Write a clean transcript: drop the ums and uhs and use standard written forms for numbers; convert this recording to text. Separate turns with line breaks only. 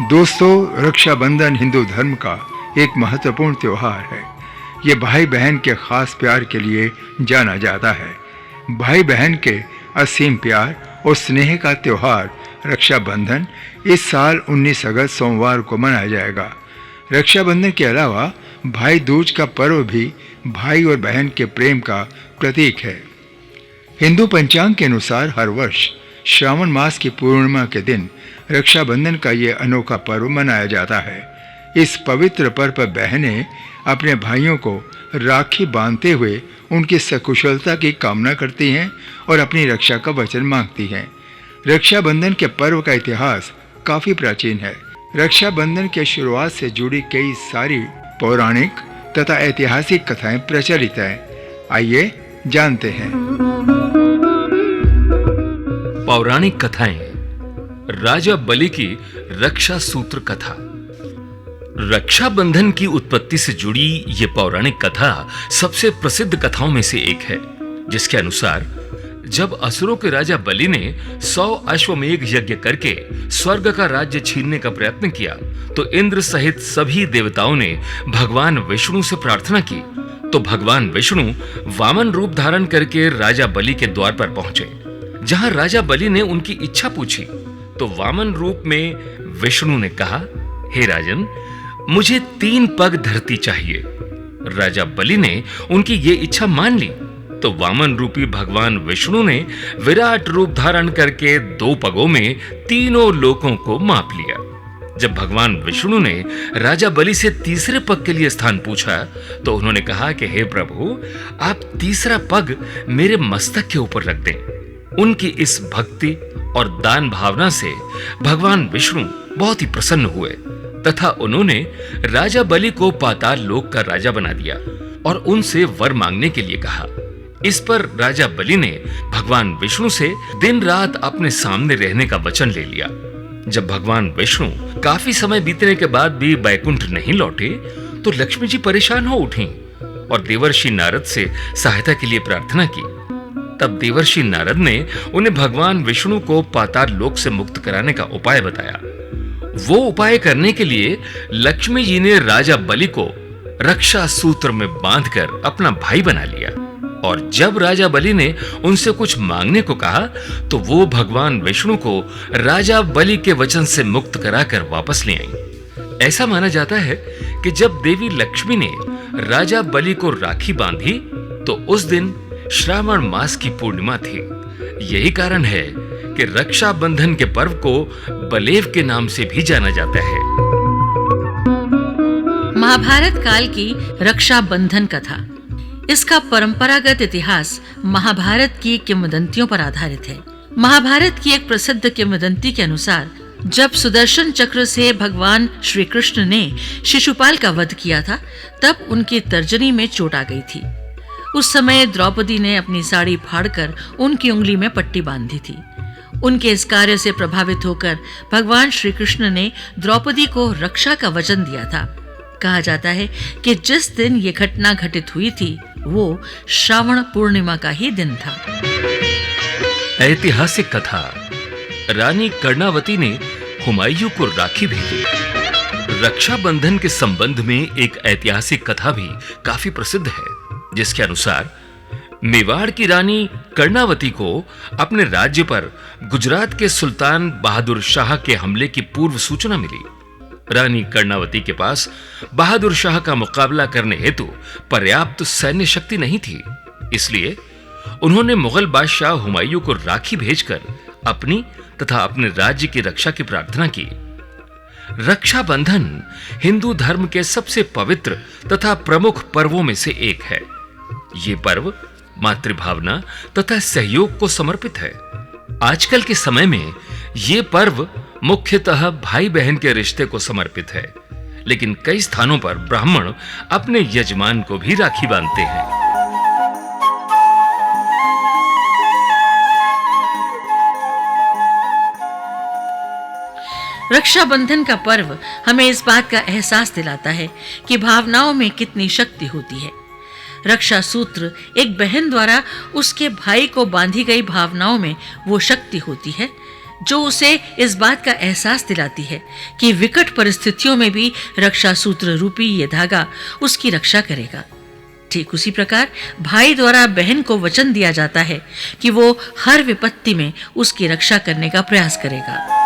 दोस्तों, रक्षाबंधन हिंदू धर्म का एक महत्वपूर्ण त्योहार है। ये भाई बहन के खास प्यार के लिए जाना जाता है। भाई बहन के असीम प्यार और स्नेह का त्योहार रक्षाबंधन इस साल 19 अगस्त सोमवार को मनाया जाएगा। रक्षाबंधन के अलावा भाई दूज का पर्व भी भाई और बहन के प्रेम का प्रतीक है। हिंदू पंचांग के अनुसार हर वर्ष श्रावण मास की पूर्णिमा के दिन रक्षाबंधन का ये अनोखा पर्व मनाया जाता है। इस पवित्र पर्व पर बहनें अपने भाइयों को राखी बांधते हुए उनकी सकुशलता की कामना करती हैं और अपनी रक्षा का वचन मांगती हैं। रक्षाबंधन के पर्व का इतिहास काफी प्राचीन है। रक्षाबंधन के शुरुआत से जुड़ी कई सारी पौराणिक तथा ऐतिहासिक कथाएं प्रचलित हैं। आइए जानते हैं।
पौराणिक कथाएं। राजा बलि की रक्षा सूत्र कथा। रक्षाबंधन की उत्पत्ति से जुड़ी ये पौराणिक कथा सबसे प्रसिद्ध कथाओं में से एक है, जिसके अनुसार जब असुरों के राजा बलि ने 100 अश्वमेघ यज्ञ करके स्वर्ग का राज्य छीनने का प्रयत्न किया, तो इंद्र सहित सभी देवताओं ने भगवान विष्णु से प्रार्थना की। तो भगवान विष्णु वामन रूप धारण करके राजा बलि के द्वार पर पहुंचे। जहां राजा बलि ने उनकी इच्छा पूछी, तो वामन रूप में विष्णु ने कहा, हे राजन, मुझे 3 पग धरती चाहिए। राजा बलि ने उनकी ये इच्छा मान ली। तो वामन रूपी भगवान विष्णु ने विराट रूप धारण करके 2 पगों में तीनों लोकों को माप लिया। जब भगवान विष्णु ने राजा बलि से तीसरे पग के लिए स्थान पूछा, तो उन्होंने कहा कि हे प्रभु, आप तीसरा पग मेरे मस्तक के ऊपर रख दें। उनकी इस भक्ति और दान भावना से भगवान विष्णु बहुत ही प्रसन्न हुए तथा उन्होंने राजा बलि को पाताल लोक का राजा बना दिया और उनसे वर मांगने के लिए कहा। इस पर राजा बलि ने भगवान विष्णु से दिन रात अपने सामने रहने का वचन ले लिया। जब भगवान विष्णु काफी समय बीतने के बाद भी बैकुंठ नहीं लौटे, तो लक्ष्मी जी परेशान हो उठी और देवर्षि नारद से सहायता के लिए प्रार्थना की। तब देवर्षि नारद ने उन्हें भगवान विष्णु को पाताल लोक से मुक्त कराने का उपाय बताया। वो उपाय करने के लिए लक्ष्मी जी ने राजा बलि को रक्षा सूत्र में बांधकर अपना भाई बना लिया। और जब राजा बलि ने उनसे कुछ मांगने को कहा, तो वो भगवान विष्णु को राजा बलि के वचन से मुक्त कराकर वापस ले आई। ऐसा माना जाता है कि जब देवी लक्ष्मी ने राजा बलि को राखी बांधी, तो उस दिन श्रावण मास की पूर्णिमा थी। यही कारण है कि रक्षाबंधन के पर्व को बलेव के नाम से भी जाना जाता है।
महाभारत काल की रक्षाबंधन कथा। इसका परंपरागत इतिहास महाभारत की किंवदंतियों पर आधारित है। महाभारत की एक प्रसिद्ध किंवदंती के अनुसार, जब सुदर्शन चक्र से भगवान श्री कृष्ण ने शिशुपाल का वध किया था, तब उनकी तर्जनी में चोट आ गई थी। उस समय द्रौपदी ने अपनी साड़ी फाड़कर उनकी उंगली में पट्टी बांधी थी। उनके इस कार्य से प्रभावित होकर भगवान श्री कृष्ण ने द्रौपदी को रक्षा का वचन दिया था। कहा जाता है कि जिस दिन ये घटना घटित हुई थी, वो श्रावण पूर्णिमा का ही दिन था।
ऐतिहासिक कथा। रानी कर्णावती ने हुमायूं को राखी भेजी। रक्षाबंधन के संबंध में एक ऐतिहासिक कथा भी काफी प्रसिद्ध है, जिसके अनुसार मेवाड़ की रानी कर्णावती को अपने राज्य पर गुजरात के सुल्तान बहादुर शाह के हमले की पूर्व सूचना मिली। रानी कर्णावती के पास बहादुर शाह का मुकाबला करने हेतु पर्याप्त सैन्य शक्ति नहीं थी, इसलिए उन्होंने मुगल बादशाह हुमायूं को राखी भेजकर अपनी तथा अपने राज्य की रक्षा की प्रार्थना की। रक्षाबंधन हिंदू धर्म के सबसे पवित्र तथा प्रमुख पर्वों में से एक है। ये पर्व मातृभावना तथा सहयोग को समर्पित है। आजकल के समय में ये पर्व मुख्यतः भाई बहन के रिश्ते को समर्पित है, लेकिन कई स्थानों पर ब्राह्मण अपने यजमान को भी राखी बांधते हैं।
रक्षाबंधन का पर्व हमें इस बात का एहसास दिलाता है कि भावनाओं में कितनी शक्ति होती है। रक्षा सूत्र एक बहन द्वारा उसके भाई को बांधी गई भावनाओं में वो शक्ति होती है जो उसे इस बात का एहसास दिलाती है कि विकट परिस्थितियों में भी रक्षा सूत्र रूपी ये धागा उसकी रक्षा करेगा। ठीक उसी प्रकार भाई द्वारा बहन को वचन दिया जाता है कि वो हर विपत्ति में उसकी रक्षा करने का प्रयास करेगा।